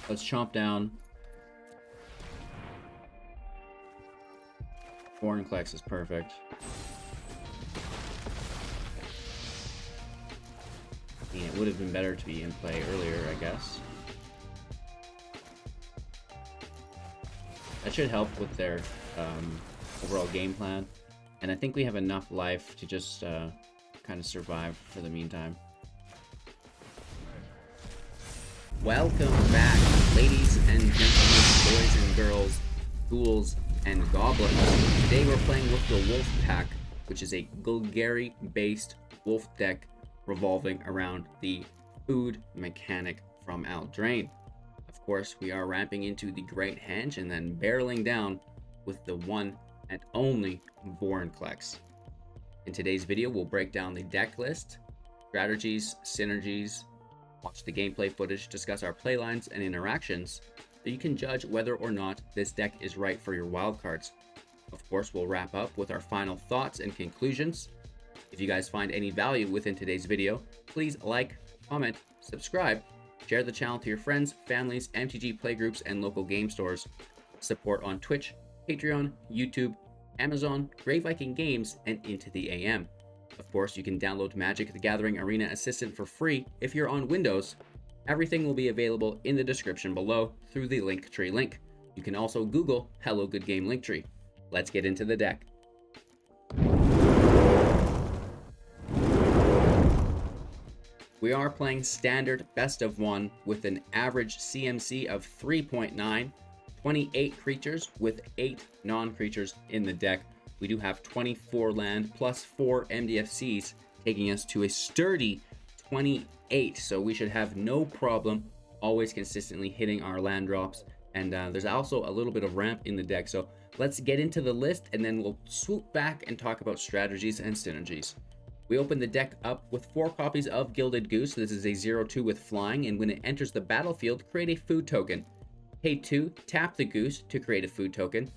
Let's chomp down. Vorinclex is perfect. I mean, it would have been better to be in play earlier, I guess. That should help with their overall game plan. And I think we have enough life to just kind of survive for the meantime. Welcome back, ladies and gentlemen, boys and girls, ghouls and goblins. Today we're playing with the Wolf Pack, which is a Golgari based wolf deck revolving around the food mechanic from Eldraine. Of course, we are ramping into the Great Henge and then barreling down with the one and only Vorinclex. In today's video, we'll break down the deck list, strategies, synergies, watch the gameplay footage, discuss our playlines and interactions, so you can judge whether or not this deck is right for your wildcards. Of course, we'll wrap up with our final thoughts and conclusions. If you guys find any value within today's video, please like, comment, subscribe, share the channel to your friends, families, MTG playgroups, and local game stores. Support on Twitch, Patreon, YouTube, Amazon, Great Viking Games, and Into the AM. Of course, you can download Magic the Gathering Arena Assistant for free if you're on Windows. Everything will be available in the description below through the Linktree link. You can also Google Hello Good Game Linktree. Let's get into the deck. We are playing standard best of one with an average CMC of 3.9, 28 creatures with 8 non-creatures in the deck. We do have 24 land plus 4 MDFCs, taking us to a sturdy 28. So we should have no problem always consistently hitting our land drops. And there's also a little bit of ramp in the deck. So let's get into the list and then we'll swoop back and talk about strategies and synergies. We open the deck up with 4 copies of Gilded Goose. This is a 0/2 with flying, and when it enters the battlefield, create a food token. Pay 2, tap the goose to create a food token.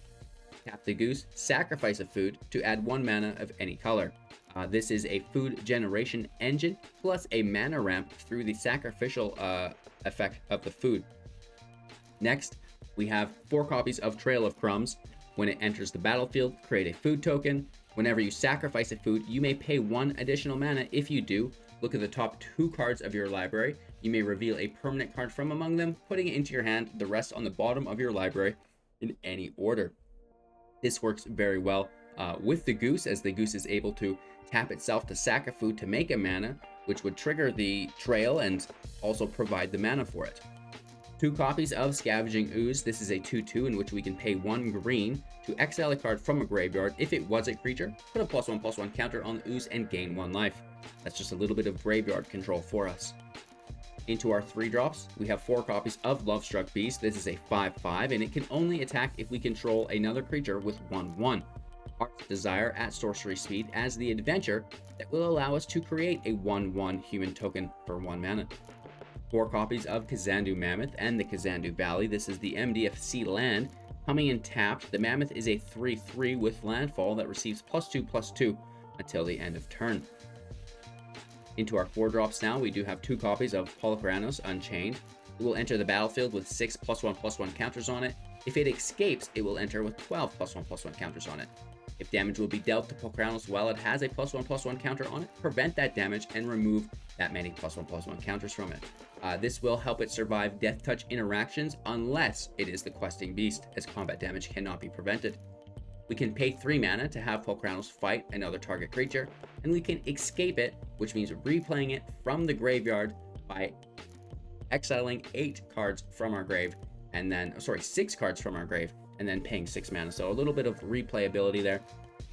Tap the goose, sacrifice a food to add 1 mana of any color. This is a food generation engine plus a mana ramp through the sacrificial effect of the food. Next, we have 4 copies of Trail of Crumbs. When it enters the battlefield, create a food token. Whenever you sacrifice a food, you may pay 1 additional mana. If you do, look at the top 2 cards of your library. You may reveal a permanent card from among them, putting it into your hand, the rest on the bottom of your library in any order. This works very well with the goose, as the goose is able to tap itself to sack a food to make a mana, which would trigger the trail and also provide the mana for it. 2 copies of Scavenging Ooze. This is a 2/2 in which we can pay 1 green to exile a card from a graveyard. If it was a creature, put a +1/+1 counter on the ooze and gain 1 life. That's just a little bit of graveyard control for us. Into our 3 drops, we have 4 copies of Lovestruck Beast. This is a 5/5, and it can only attack if we control another creature with 1/1. Heart's Desire at sorcery speed as the adventure that will allow us to create a 1/1 human token for 1 mana. 4 copies of Kazandu Mammoth and the Kazandu Valley. This is the MDFC land. Coming in tapped, the Mammoth is a 3/3 with landfall that receives +2/+2 until the end of turn. Into our 4 drops now, we do have 2 copies of Polukranos, Unchained. It will enter the battlefield with 6 +1/+1 counters on it. If it escapes, it will enter with 12 +1/+1 counters on it. If damage will be dealt to Polukranos while it has a +1/+1 counter on it, prevent that damage and remove that many +1/+1 counters from it. This will help it survive Death Touch interactions unless it is the questing beast, as combat damage cannot be prevented. We can pay 3 mana to have Polukranos fight another target creature, and we can escape it, which means replaying it from the graveyard by exiling 8 cards from our grave, and then, 6 cards from our grave, and then paying 6 mana. So a little bit of replayability there.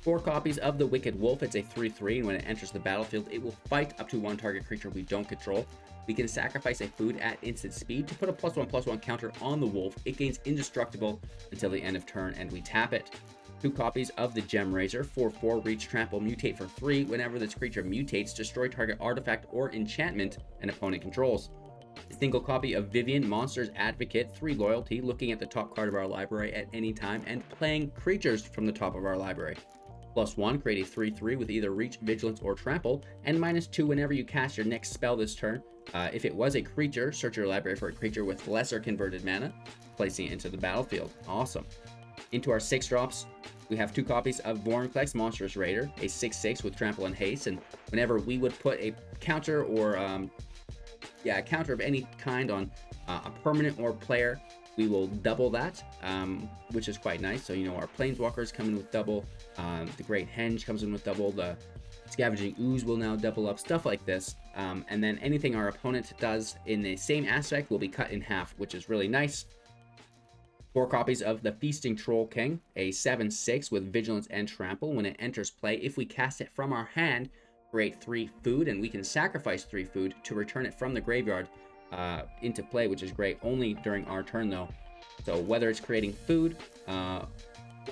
4 copies of the Wicked Wolf. It's a 3/3, and when it enters the battlefield, it will fight up to 1 target creature we don't control. We can sacrifice a food at instant speed to put a +1/+1 counter on the wolf. It gains indestructible until the end of turn, and we tap it. 2 copies of the Gemrazer. 4/4, reach, trample, mutate for 3. Whenever this creature mutates, destroy target artifact or enchantment an opponent controls. A single copy of Vivien, Monsters Advocate. 3 loyalty, looking at the top card of our library at any time and playing creatures from the top of our library. +1, create a 3/3 with either reach, vigilance, or trample, and -2 whenever you cast your next spell this turn. If it was a creature, search your library for a creature with lesser converted mana, placing it into the battlefield. Awesome. Into our 6 drops, we have 2 copies of Vorinclex, Monstrous Raider, a 6/6 with trample and haste, and whenever we would put a counter or a counter of any kind on a permanent or player, we will double that, which is quite nice. So, you know, our Planeswalkers come in with double, the Great Henge comes in with double, the Scavenging Ooze will now double up, stuff like this. And then anything our opponent does in the same aspect will be cut in half, which is really nice. 4 copies of the Feasting Troll King, a 7/6 with Vigilance and Trample. When it enters play, if we cast it from our hand, create 3 food, and we can sacrifice 3 food to return it from the graveyard into play, which is great. Only during our turn, though. So whether it's creating food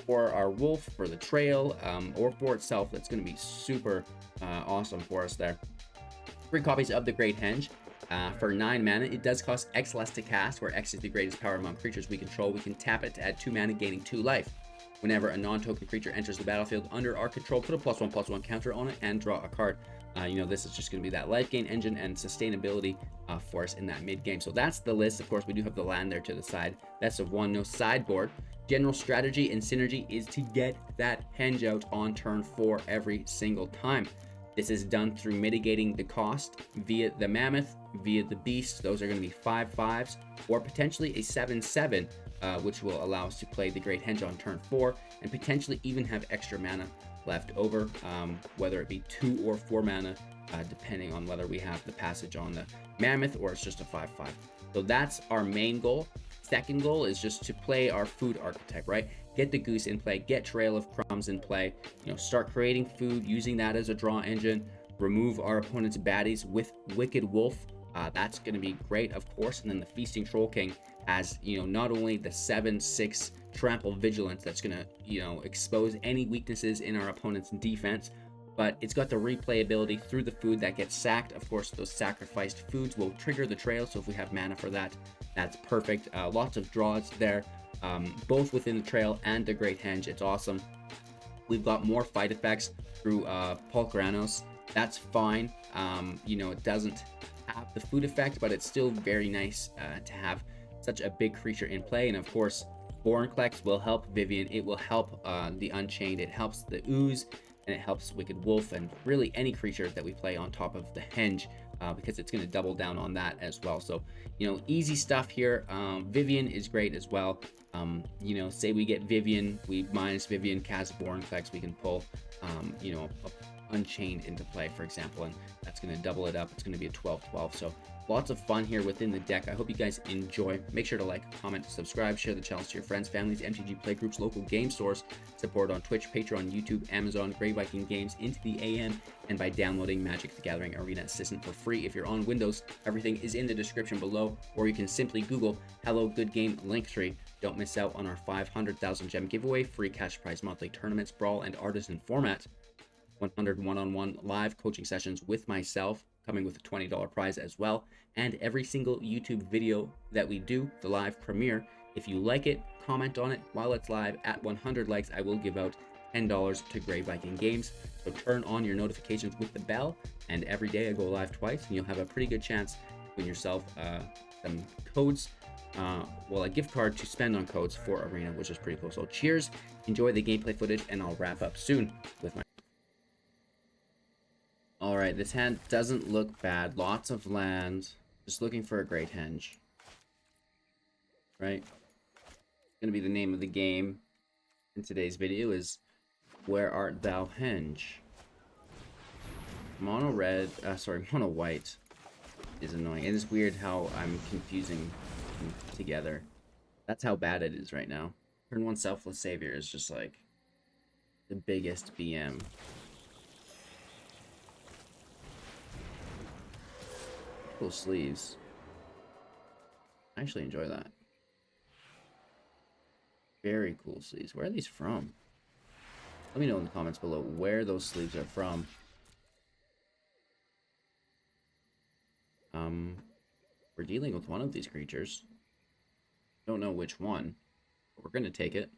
for our wolf, for the trail, or for itself, that's going to be super awesome for us there. 3 copies of the Great Henge. For 9 mana, it does cost X less to cast, where X is the greatest power among creatures we control. We can tap it to add 2 mana, gaining 2 life. Whenever a non-token creature enters the battlefield under our control, put a +1/+1 counter on it and draw a card. You know, this is just going to be that life gain engine and sustainability for us in that mid game. So that's the list. Of course, we do have the land there to the side. Best of 1, no sideboard. General strategy and synergy is to get that Henge out on turn 4 every single time. This is done through mitigating the cost via the Mammoth, via the Beast. Those are going to be 5/5s, or potentially a 7/7, which will allow us to play the Great Henge on turn 4, and potentially even have extra mana left over, whether it be 2 or 4 mana, depending on whether we have the passage on the Mammoth or it's just a 5/5. So that's our main goal. Second goal is just to play our food archetype, right? Get the Goose in play, get Trail of Crumbs in play, you know, start creating food, using that as a draw engine, remove our opponent's baddies with Wicked Wolf. That's going to be great, of course. And then the Feasting Troll King has, you know, not only the 7/6 Trample Vigilance that's going to, you know, expose any weaknesses in our opponent's defense, but it's got the replayability through the food that gets sacked. Of course, those sacrificed foods will trigger the trail, so if we have mana for that, that's perfect. Lots of draws there, both within the trail and the Great Henge. It's awesome. We've got more fight effects through Polukranos. That's fine. You know, it doesn't have the food effect, but it's still very nice to have such a big creature in play. And of course, Vorinclex will help Vivien. It will help the Unchained. It helps the Ooze, and it helps Wicked Wolf, and really any creature that we play on top of the Henge, because it's going to double down on that as well. So, you know, easy stuff here. Vivien is great as well. You know, say we get Vivien, we minus Vivien, cast Vorinclex, we can pull, you know, Unchained into play, for example, and that's going to double it up. It's going to be a 12/12. So lots of fun here within the deck. I hope you guys enjoy. Make sure to like, comment, subscribe, share the channels to your friends, families, MTG playgroups, local game stores, support on Twitch, Patreon, YouTube, Amazon, Great Viking Games, into the AM, and by downloading Magic the Gathering Arena Assistant for free. If you're on Windows, everything is in the description below, or you can simply Google Hello Good Game Linktree. Don't miss out on our 500,000 gem giveaway, free cash prize monthly tournaments, brawl, and artisan format. 100 one-on-one live coaching sessions with myself, coming with a $20 prize as well, and every single YouTube video that we do, the live premiere. If you like it, comment on it while it's live. At 100 likes, I will give out $10 to Great Viking Games. So turn on your notifications with the bell, and every day I go live twice, and you'll have a pretty good chance to win yourself some codes, well, a gift card to spend on codes for Arena, which is pretty cool. So cheers, enjoy the gameplay footage, and I'll wrap up soon with my... Alright, this hand doesn't look bad. Lots of land. Just looking for a Great Henge. Right? Gonna be the name of the game in today's video is Where Art Thou Henge? Mono red, mono white is annoying. It is weird how I'm confusing them together. That's how bad it is right now. Turn 1 Selfless Savior is just like the biggest BM. Cool sleeves. I actually enjoy that. Very cool sleeves. Where are these from? Let me know in the comments below where those sleeves are from. We're dealing with one of these creatures. Don't know which one, but we're gonna take it.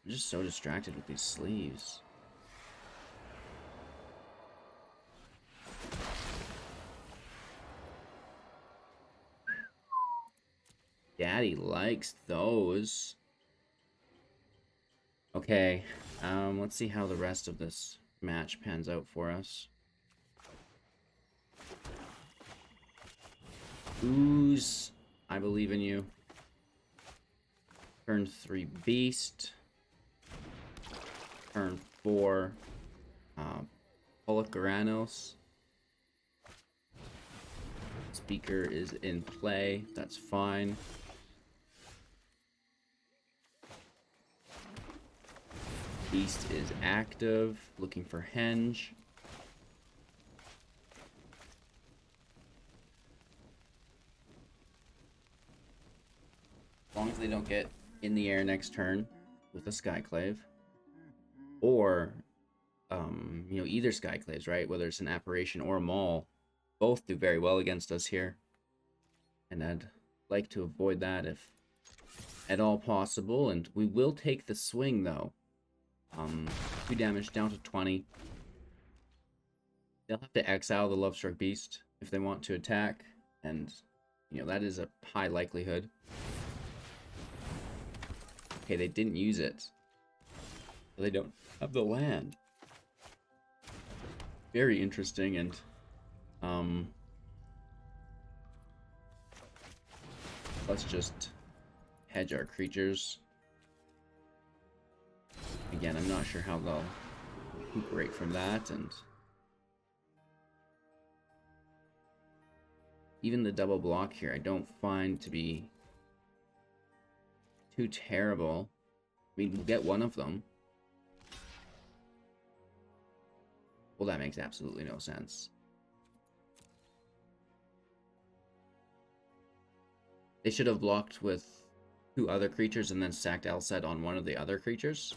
I'm just so distracted with these sleeves. Daddy likes those. Okay, let's see how the rest of this match pans out for us. Ooze, I believe in you. Turn 3 Beast. Turn 4 Polukranos. Speaker is in play, that's fine. Beast is active, looking for Henge. As long as they don't get in the air next turn with a Skyclave. Or, you know, either Skyclaves, right? Whether it's an Apparition or a Maul. Both do very well against us here. And I'd like to avoid that if at all possible. And we will take the swing, though. 2 damage down to 20. They'll have to exile the Lovestruck Beast if they want to attack. And, you know, that is a high likelihood. Okay, they didn't use it. They don't have the land. Very interesting, and let's just hedge our creatures. Again, I'm not sure how they'll recuperate from that, and even the double block here I don't find to be too terrible. I mean, we'll get one of them. Well, that makes absolutely no sense. They should have blocked with 2 other creatures and then sacked Elset on one of the other creatures.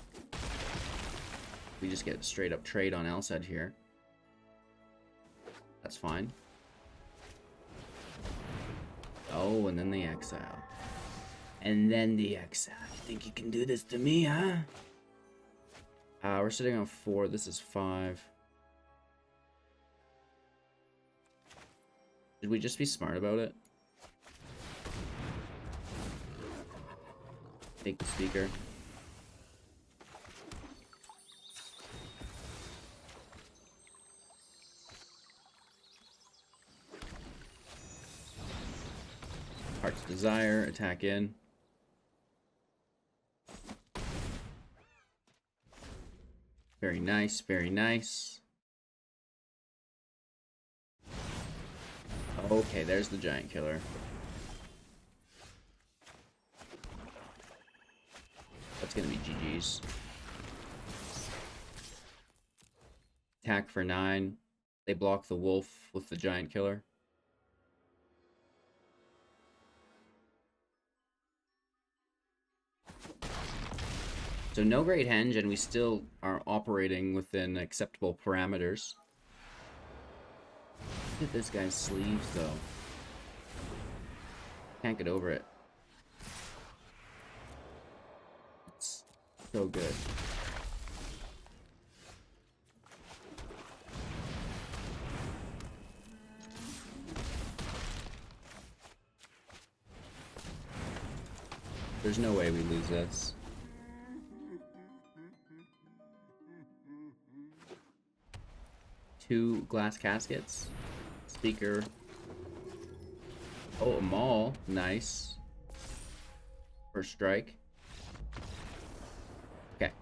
We just get straight up trade on Elset here. That's fine. Oh, and then the exile. And then the exile. You think you can do this to me, huh? We're sitting on 4. This is 5. Should we just be smart about it? Take the speaker. Heart's Desire, attack in. Very nice, very nice. Okay, there's the giant killer. That's gonna be GG's. Attack for 9. They block the wolf with the giant killer. So no Great Henge, and we still are operating within acceptable parameters. Look at this guy's sleeves, though. Can't get over it. It's so good. There's no way we lose this. Two glass caskets. Speaker. Oh, a Maul. Nice. First strike. Okay.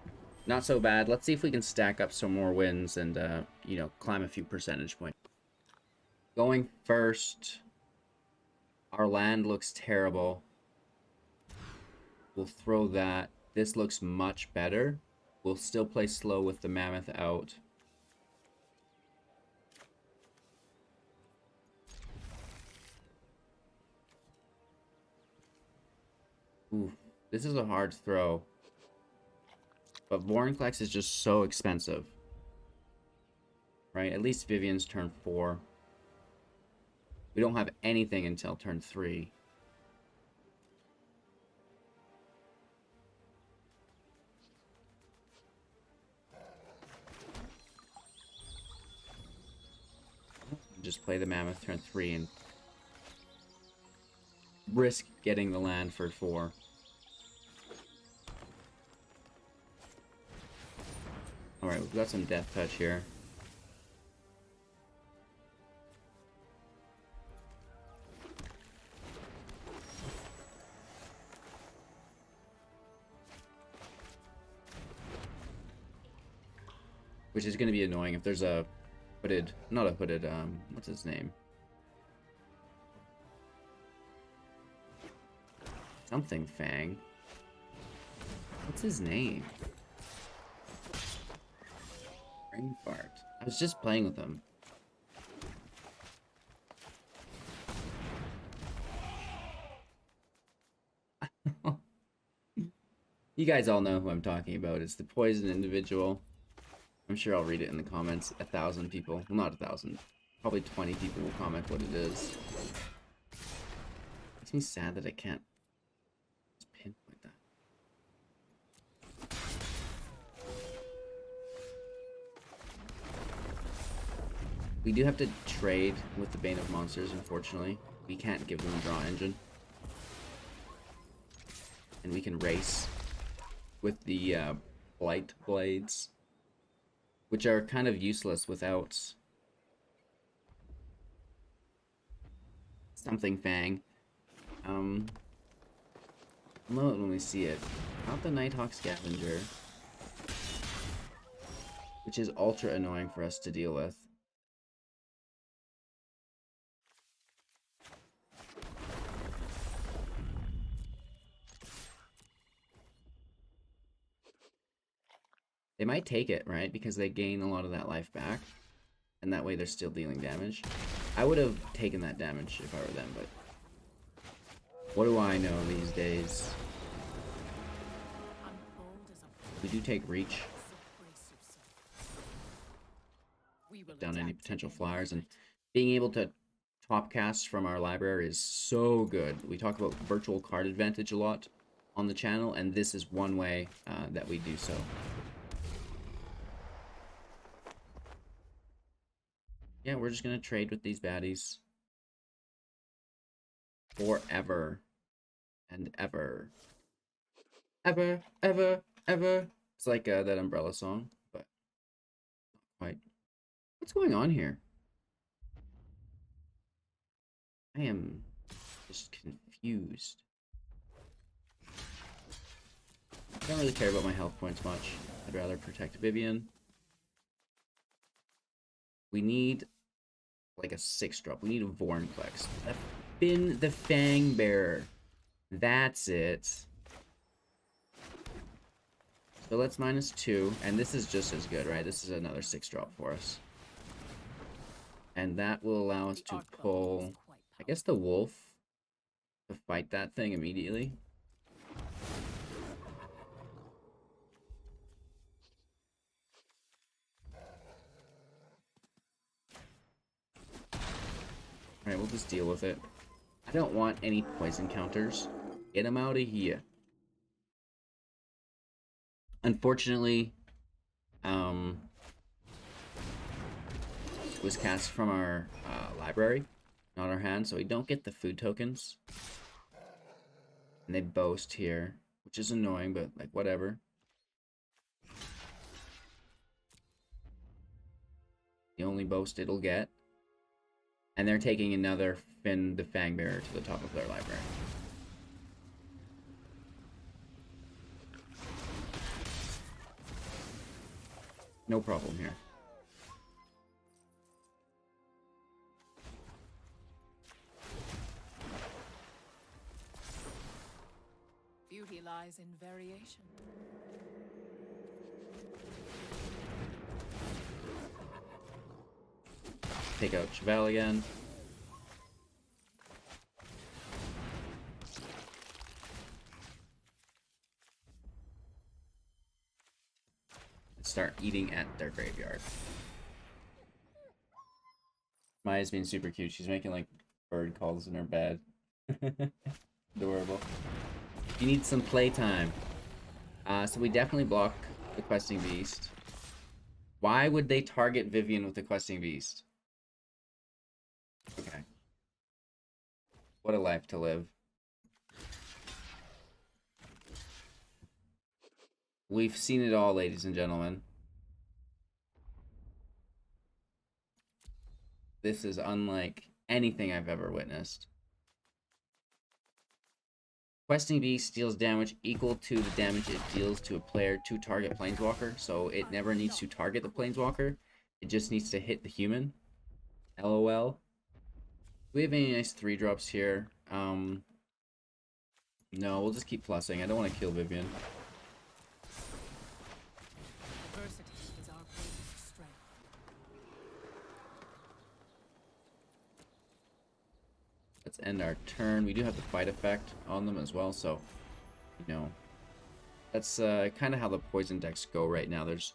Not so bad. Let's see if we can stack up some more wins and, you know, climb a few percentage points. Going first. Our land looks terrible. We'll throw that. This looks much better. We'll still play slow with the Mammoth out. Ooh, this is a hard throw. But Vorinclex is just so expensive. Right? At least Vivien's turn 4. We don't have anything until turn 3. Just play the Mammoth turn 3 and risk getting the land for 4. Alright, we've got some Death Touch here. Which is going to be annoying if there's a hooded, not a hooded, what's his name? Something Fang. What's his name? Brain fart. I was just playing with him. You guys all know who I'm talking about. It's the poison individual. I'm sure I'll read it in the comments. 1,000 people. Well, not 1,000. Probably 20 people will comment what it is. Makes me sad that I can't just pinpoint that. We do have to trade with the Bane of Monsters, unfortunately. We can't give them a draw engine. And we can race with the Blight Blades, which are kind of useless without something Fang. We'll know it when we see it. Not the Nighthawk Scavenger, which is ultra annoying for us to deal with. They might take it, right? Because they gain a lot of that life back. And that way they're still dealing damage. I would have taken that damage if I were them, but... what do I know these days? We do take Reach. Put down any potential flyers. And being able to top cast from our library is so good. We talk about virtual card advantage a lot on the channel. And this is one way that we do so. Yeah, we're just gonna trade with these baddies forever and ever. Ever, ever, ever. It's like that Umbrella song, but not quite. What's going on here? I am just confused. I don't really care about my health points much. I'd rather protect Vivien. We need like a 6-drop. We need a Vorinclex. Finn the Fang Bearer. That's it. So let's -2. And this is just as good, right? This is another 6-drop for us. And that will allow us to pull, I guess, the Wolf to fight that thing immediately. Alright, we'll just deal with it. I don't want any poison counters. Get them out of here. Unfortunately, it was cast from our library, not our hand, so we don't get the food tokens. And they boast here, which is annoying, but like whatever. The only boast it'll get. And they're taking another Finn the Fangbearer to the top of their library. No problem here. Beauty lies in variation. Take out Cheval again. Start eating at their graveyard. Maya's being super cute. She's making like bird calls in her bed. Adorable. You need some playtime. So we definitely block the Questing Beast. Why would they target Vivien with the Questing Beast? Okay. What a life to live. We've seen it all, ladies and gentlemen. This is unlike anything I've ever witnessed. Questing Beast deals damage equal to the damage it deals to a player to target Planeswalker, so it never needs to target the Planeswalker. It just needs to hit the human. LOL. Do we have any nice 3-drops here? No, we'll just keep plussing. I don't want to kill Vivien. Adversity is our greatest strength. Let's end our turn. We do have the fight effect on them as well, so, you know, that's kind of how the poison decks go right now. There's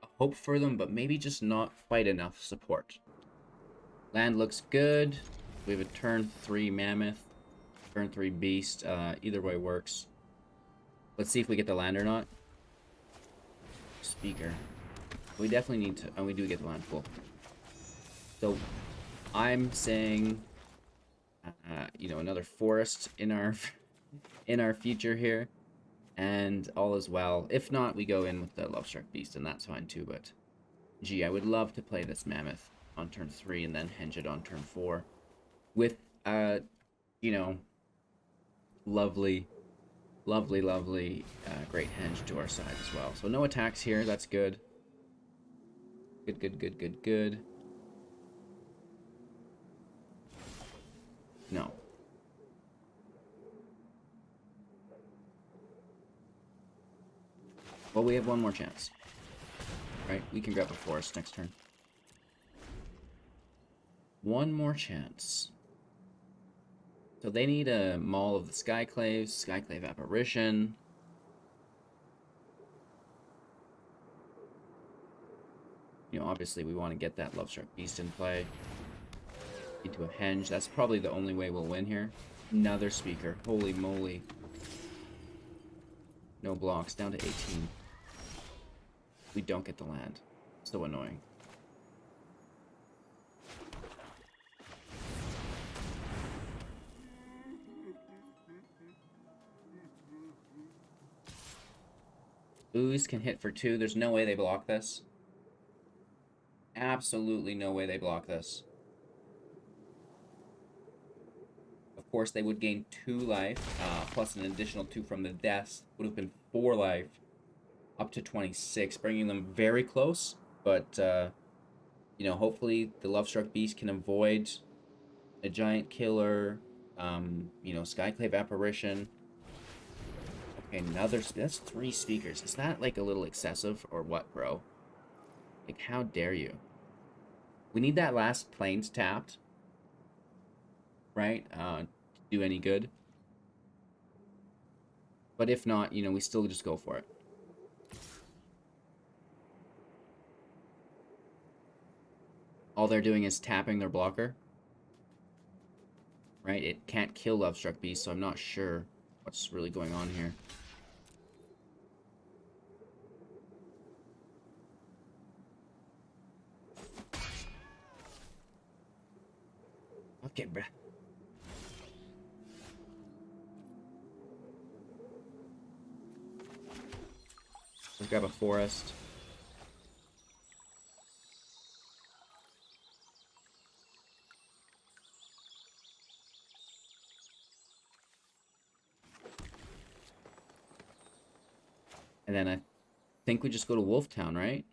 a hope for them, but maybe just not quite enough support. Land looks good. We have a turn 3 Mammoth, turn 3 Beast. Either way works. Let's see if we get the land or not. Speaker. We definitely need to... Oh, we do get the land. Cool. So, I'm saying... you know, another forest in our future here, and all is well. If not, we go in with the Lovestruck Beast, and that's fine too. But gee, I would love to play this Mammoth on turn 3 and then henge it on turn 4 with you know, lovely Great Henge to our side as well. So no attacks here. That's good. Good. No. Well, we have one more chance. Right? We can grab a forest next turn. One more chance. So they need a Maul of the Skyclaves, Skyclave Apparition. You know, obviously we want to get that Lovestruck Beast in play. Into a henge. That's probably the only way we'll win here. Another speaker. Holy moly. No blocks. Down to 18. We don't get the land. So annoying. Ooze can hit for 2. There's no way they block this. Absolutely no way they block this. Of course, they would gain 2 life, plus an additional 2 from the deaths. Would have been 4 life, up to 26, bringing them very close. But, you know, hopefully the Lovestruck Beast can avoid a giant killer, you know, Skyclave Apparition. Okay, another... That's 3 speakers. Is that, like, a little excessive or what, bro? Like, how dare you? We need that last Plains tapped. Right? To do any good. But if not, you know, we still just go for it. All they're doing is tapping their blocker. Right? It can't kill Lovestruck Beast, so I'm not sure what's really going on here. Okay, bruh. Let's grab a forest. And then I think we just go to Wolftown, right?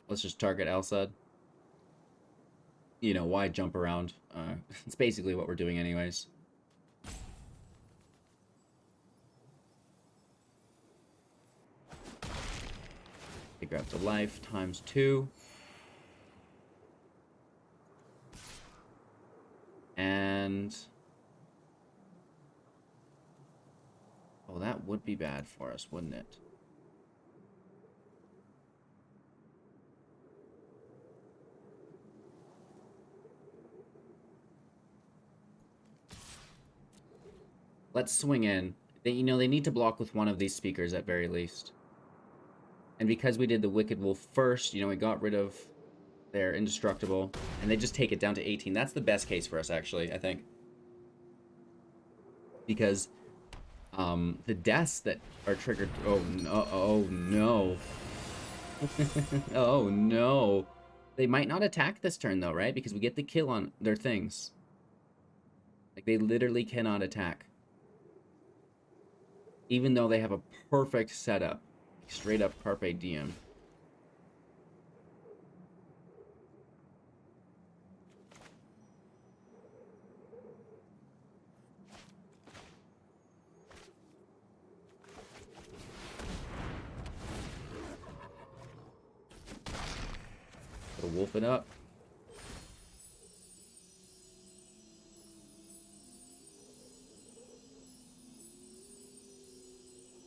Let's just target Elsad. You know, why jump around? It's basically what we're doing anyways. They grab the life times 2. And... oh, that would be bad for us, wouldn't it? Let's swing in. They, you know, they need to block with one of these speakers at very least. And because we did the Wicked Wolf first, you know, we got rid of their indestructible, and they just take it down to 18. That's the best case for us, actually, I think. Because the deaths that are triggered... Oh, no. Oh, no. Oh, no. They might not attack this turn, though, right? Because we get the kill on their things. Like, they literally cannot attack. Even though they have a perfect setup. Like, straight up Carpe Diem. Gotta wolf it up.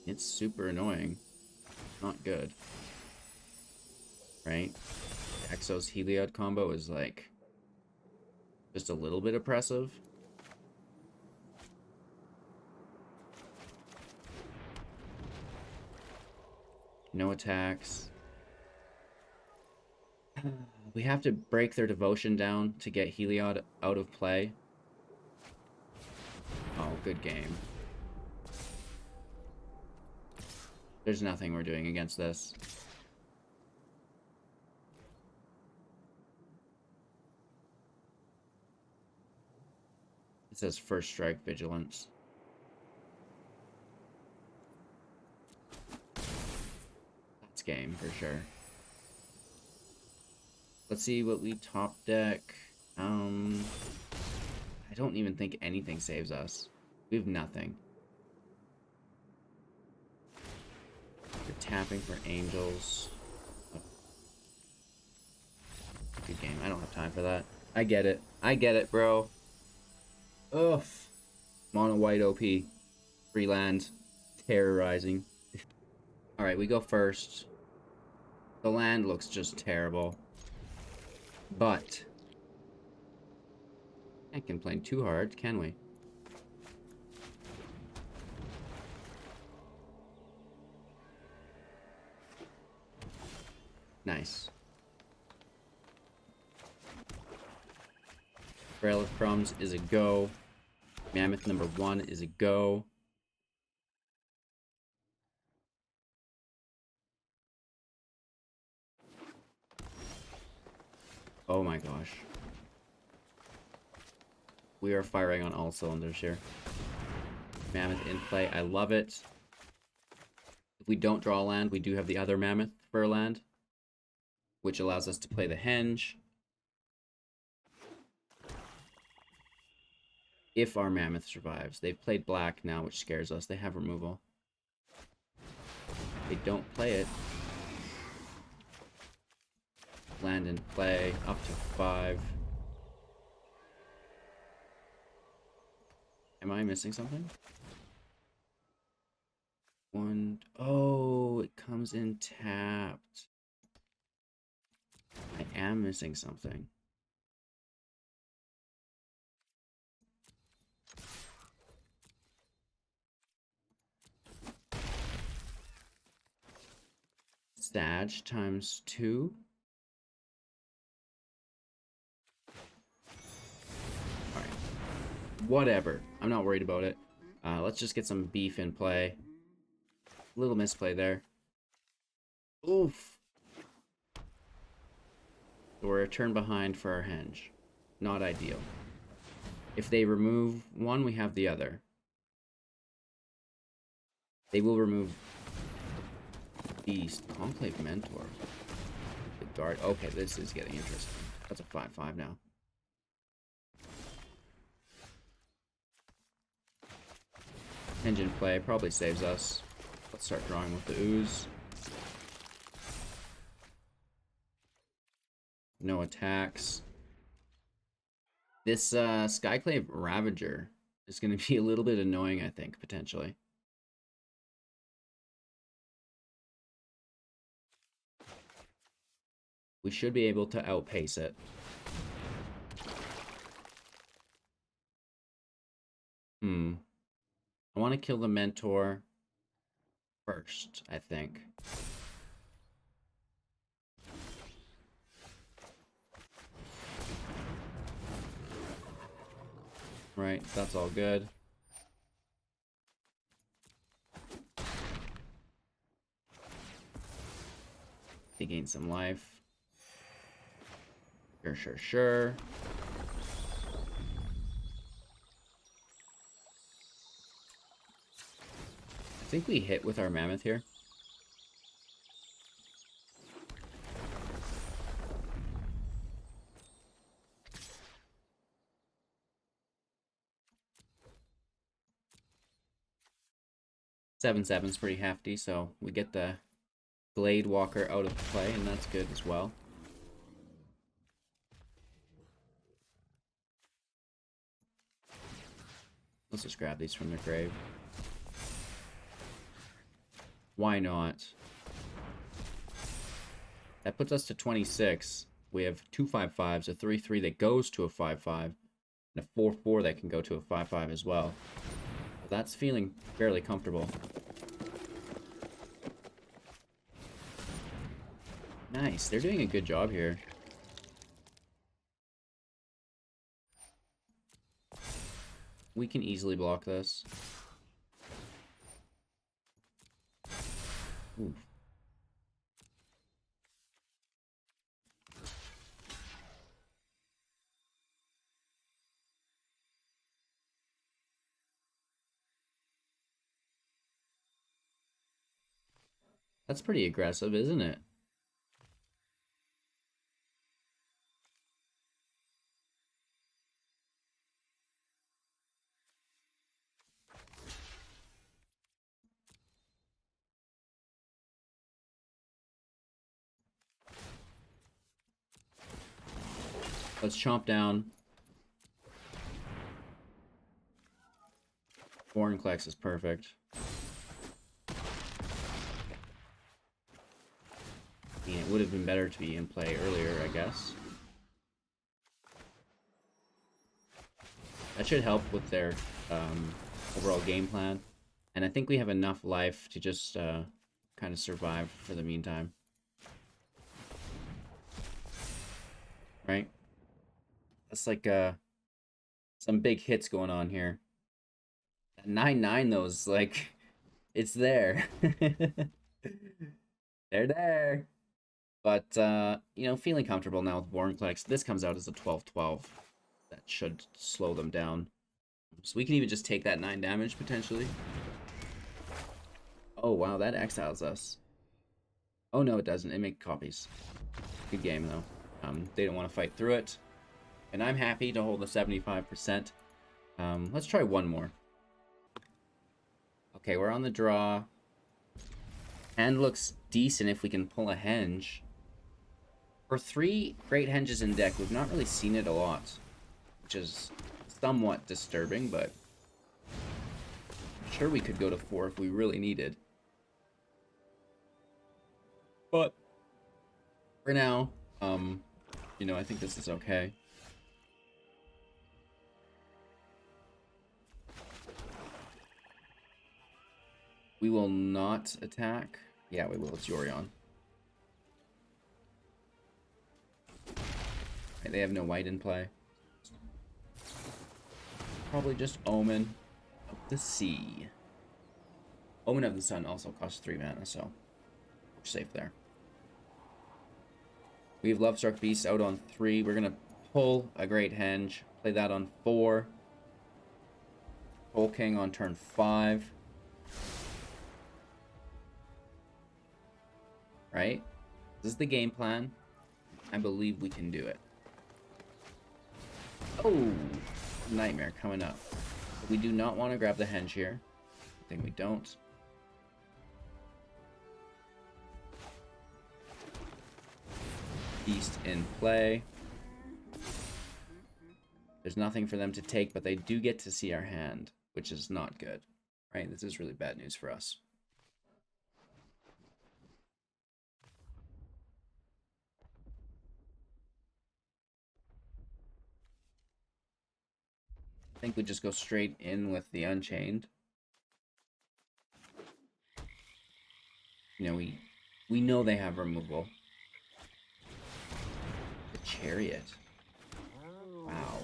It's super annoying. Not good. Right? Exos Heliod combo is like just a little bit oppressive. No attacks. We have to break their devotion down to get Heliod out of play. Oh, good game. There's nothing we're doing against this. It says first strike vigilance. That's game for sure. Let's see what we top deck. I don't even think anything saves us. We have nothing. We're tapping for angels. Oh. Good game. I don't have time for that. I get it. I get it, bro. Ugh. Mono white OP. Free land. Terrorizing. Alright, we go first. The land looks just terrible. But can't complain too hard, can we? Nice. Trail of Crumbs is a go. Mammoth number 1 is a go. Oh my gosh. We are firing on all cylinders here. Mammoth in play. I love it. If we don't draw a land, we do have the other Mammoth for a land, which allows us to play the Henge. If our Mammoth survives. They've played black now, which scares us. They have removal. They don't play it. Land in play. Up to 5. Am I missing something? 1. Oh, it comes in tapped. I am missing something. Sag times 2. Alright. Whatever. I'm not worried about it. Let's just get some beef in play. Little misplay there. Oof. So we're a turn behind for our Henge. Not ideal. If they remove one, we have the other. They will remove Beast. Conclave Mentor. The guard. Okay, this is getting interesting. That's a 5/5 now. Henge in play probably saves us. Let's start drawing with the Ooze. No attacks. This Skyclave Ravager is going to be a little bit annoying, I think, potentially. We should be able to outpace it. I want to kill the Mentor first, I think. Right, that's all good. They gain some life. Sure. I think we hit with our mammoth here. Seven's pretty hefty, so we get the Glade Walker out of play, and that's good as well. Let's just grab these from their grave. Why not? That puts us to 26. We have 2 5/5s, a 3/3 that goes to a 5/5, and a 4/4 that can go to a 5/5 as well. But that's feeling fairly comfortable. Nice, they're doing a good job here. We can easily block this. Ooh. That's pretty aggressive, isn't it? Let's chomp down. Vorinclex is perfect. I mean, it would have been better to be in play earlier, I guess. That should help with their overall game plan. And I think we have enough life to just kind of survive for the meantime. Right? That's like some big hits going on here. That 9/9 though is like, it's there. They're there. But, you know, feeling comfortable now with Vorinclex. This comes out as a 12/12. That should slow them down. So we can even just take that 9 damage, potentially. Oh, wow, that exiles us. Oh, no, it doesn't. It makes copies. Good game, though. They don't want to fight through it. And I'm happy to hold the 75%. Let's try one more. Okay, we're on the draw. Hand looks decent if we can pull a henge. For 3 Great Henges in deck, we've not really seen it a lot, which is somewhat disturbing, but I'm sure we could go to 4 if we really needed. But for now, you know, I think this is okay. We will not attack. Yeah, we will. It's Yorion. Okay, they have no white in play. Probably just Omen of the Sea. Omen of the Sun also costs 3 mana, so we're safe there. We have Lovestruck Beast out on 3. We're going to pull a Great Henge. Play that on 4. Pull King on turn 5. Right? This is the game plan. I believe we can do it. Oh! Nightmare coming up. We do not want to grab the henge here. I think we don't. Beast in play. There's nothing for them to take, but they do get to see our hand, which is not good. Right? This is really bad news for us. I think we just go straight in with the Unchained. You know, we know they have removal. The Chariot. Wow.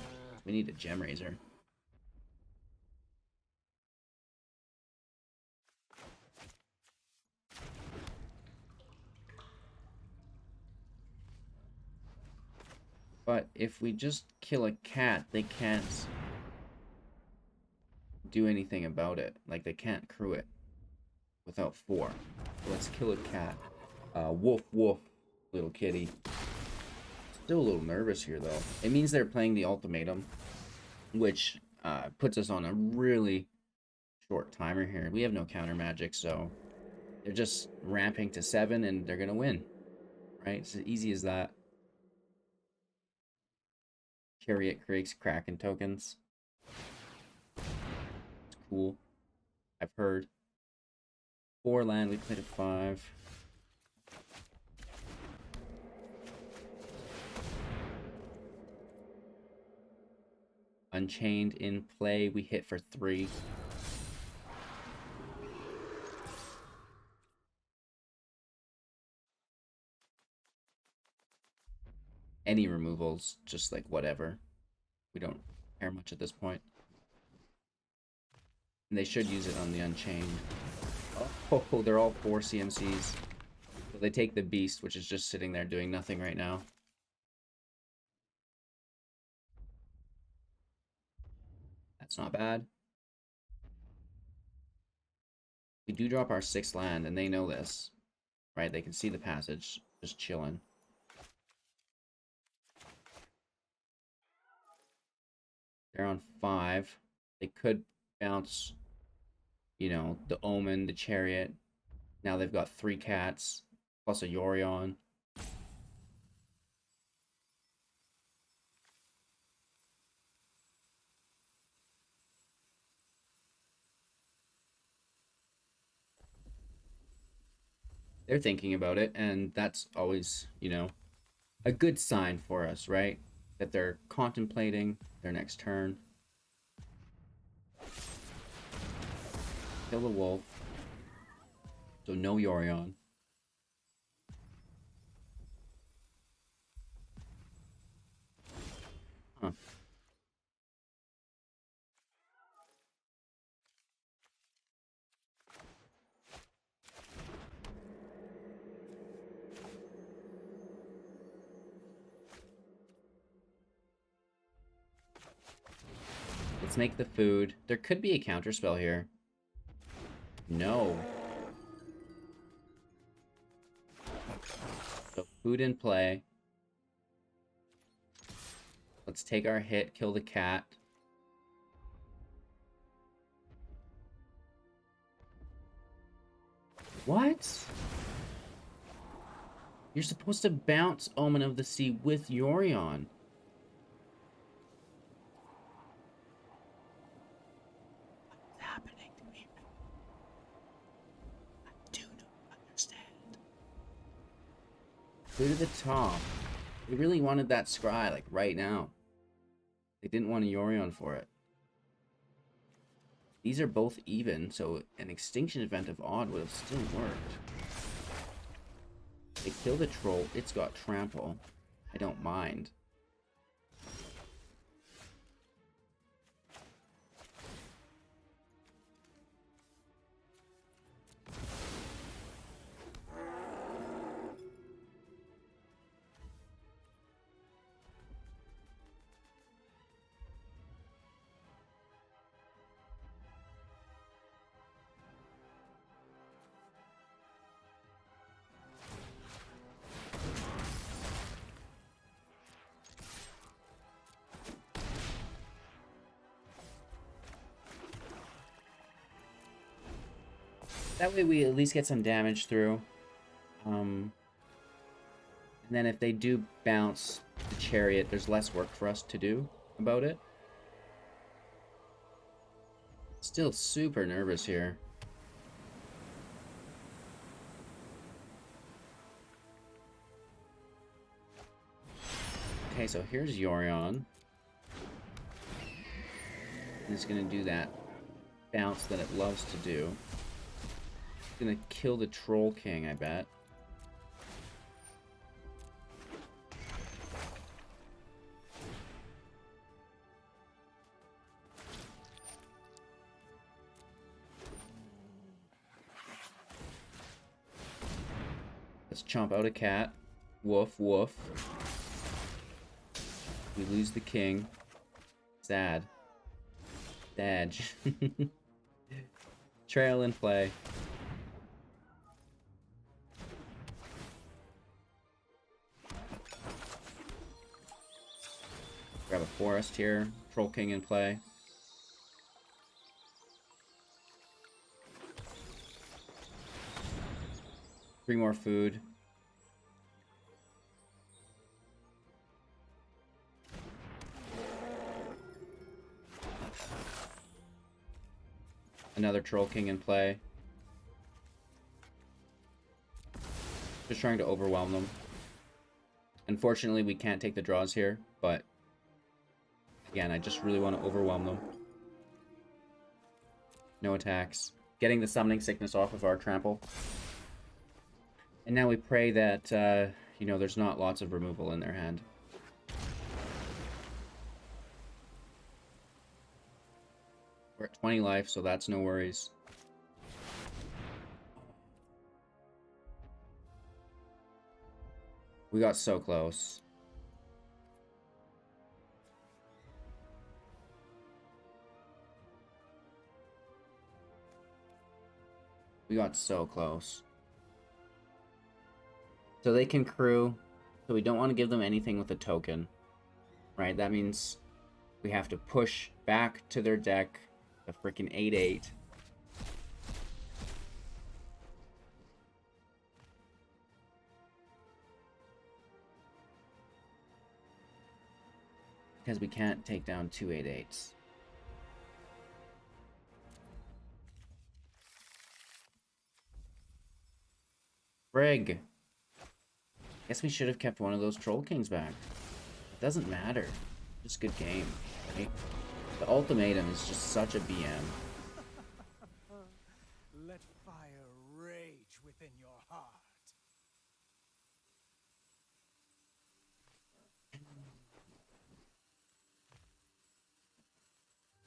We need a Gemrazer. But if we just kill a cat, they can't do anything about it. Like, they can't crew it without 4. So let's kill a cat. Woof, woof, little kitty. Still a little nervous here, though. It means they're playing the ultimatum, which puts us on a really short timer here. We have no counter magic, so they're just ramping to 7, and they're going to win. Right? It's as easy as that. Chariot creates Kraken tokens. It's cool. I've heard. 4 land, we played a 5. Unchained in play, we hit for 3. Any removals, just like whatever. We don't care much at this point. And they should use it on the Unchained. Oh, they're all 4 CMCs. So they take the Beast, which is just sitting there doing nothing right now. That's not bad. We do drop our 6th land, and they know this. Right, they can see the passage, just chilling. They're on 5. They could bounce, you know, the Omen, the Chariot. Now they've got 3 cats, plus a Yorion. They're thinking about it, and that's always, you know, a good sign for us, right? That they're contemplating their next turn. Kill the wolf. So no Yorion. Huh. Let's make the food. There could be a counterspell here. No. So food in play. Let's take our hit, kill the cat. What? You're supposed to bounce Omen of the Sea with Yorion. What's happening to me? I do not understand. Go to the top. They really wanted that scry, like, right now. They didn't want a Yorion for it. These are both even, so an extinction event of odd would have still worked. They kill the troll, it's got trample. I don't mind. That way we at least get some damage through. And then if they do bounce the Chariot, there's less work for us to do about it. Still super nervous here. Okay, so here's Yorion. And it's going to do that bounce that it loves to do. It's going to kill the Troll King, I bet. Let's chomp out a cat. Woof, woof. We lose the king. Sad. Dodge. Trail in play. Grab a forest here. Troll King in play. Three more food. Another Troll King in play. Just trying to overwhelm them. Unfortunately, we can't take the draws here, but again, I just really want to overwhelm them. No attacks. Getting the Summoning Sickness off of our trample. And now we pray that, you know, there's not lots of removal in their hand. We're at 20 life, so that's no worries. We got so close. We got so close. So they can crew, so we don't want to give them anything with a token, right? That means we have to push back to their deck a freaking 8/8. Because we can't take down two 8/8s. Frig. Guess we should have kept one of those Troll Kings back. It doesn't matter. Just good game, right? The ultimatum is just such a BM. Let fire rage within your heart.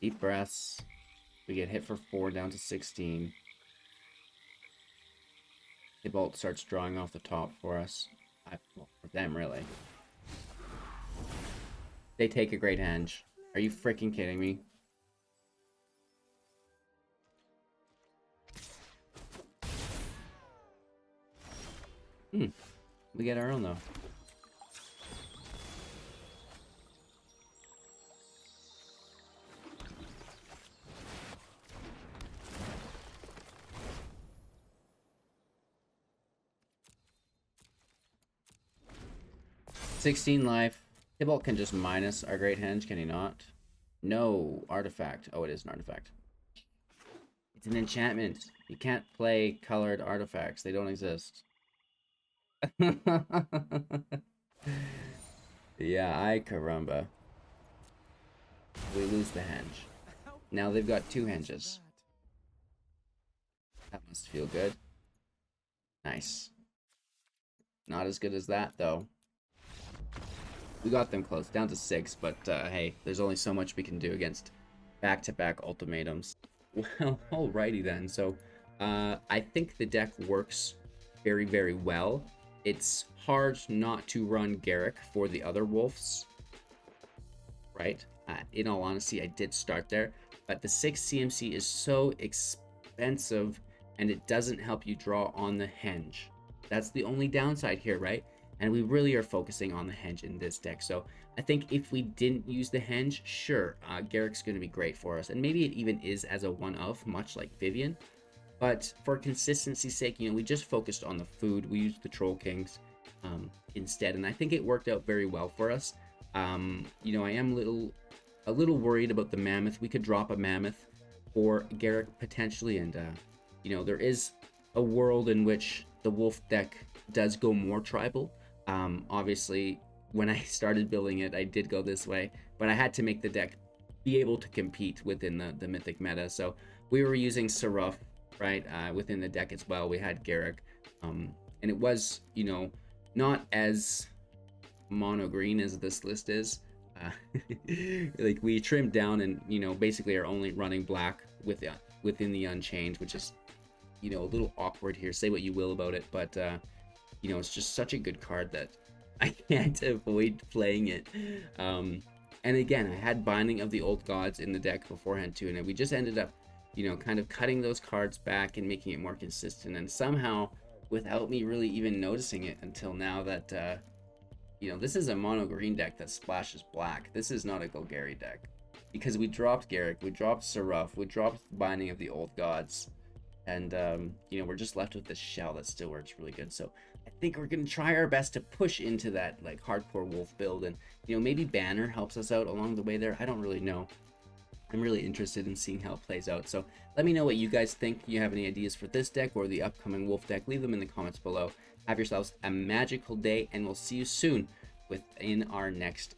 Deep breaths. We get hit for 4 down to 16. The bolt starts drawing off the top for us. Well, for them, really. They take a Great Henge. Are you freaking kidding me? We get our own, though. $16 life. Tybalt can just minus our Great Henge, can he not? No. Artifact. Oh, it is an artifact. It's an enchantment. You can't play colored artifacts. They don't exist. Yeah, I caramba. We lose the Henge. Now they've got 2 Henges. That must feel good. Nice. Not as good as that, though. We got them close, down to 6, but hey, there's only so much we can do against back-to-back ultimatums. Well, alrighty then. So, I think the deck works very, very well. It's hard not to run Garruk for the other wolves, right? In all honesty, I did start there, but the 6 CMC is so expensive, and it doesn't help you draw on the Henge. That's the only downside here, right? And we really are focusing on the Henge in this deck. So I think if we didn't use the Henge, sure, Garruk's going to be great for us. And maybe it even is as a one-of, much like Vivien. But for consistency's sake, you know, we just focused on the food. We used the Troll Kings instead. And I think it worked out very well for us. You know, I am a little worried about the Mammoth. We could drop a Mammoth for Garruk potentially. And, you know, there is a world in which the Wolf deck does go more tribal. Obviously, when I started building it, I did go this way, but I had to make the deck be able to compete within the Mythic meta. So we were using Seraph, right, within the deck as well. We had Garruk, and it was, you know, not as mono green as this list is. Like we trimmed down and, you know, basically are only running black within the Unchained, which is, you know, a little awkward here. Say what you will about it, but you know, it's just such a good card that I can't avoid playing it. And again, I had Binding of the Old Gods in the deck beforehand too, and we just ended up, you know, kind of cutting those cards back and making it more consistent. And somehow, without me really even noticing it until now, that you know, this is a mono green deck that splashes black. This is not a Golgari deck, because we dropped Garrick, we dropped Seraph, we dropped Binding of the Old Gods, and you know, we're just left with this shell that still works really good. So I think we're gonna try our best to push into that like hardcore wolf build, and you know, maybe Banner helps us out along the way there. I don't really know. I'm really interested in seeing how it plays out. So let me know what you guys think. You have any ideas for this deck or the upcoming wolf deck? Leave them in the comments below. Have yourselves a magical day, and we'll see you soon within our next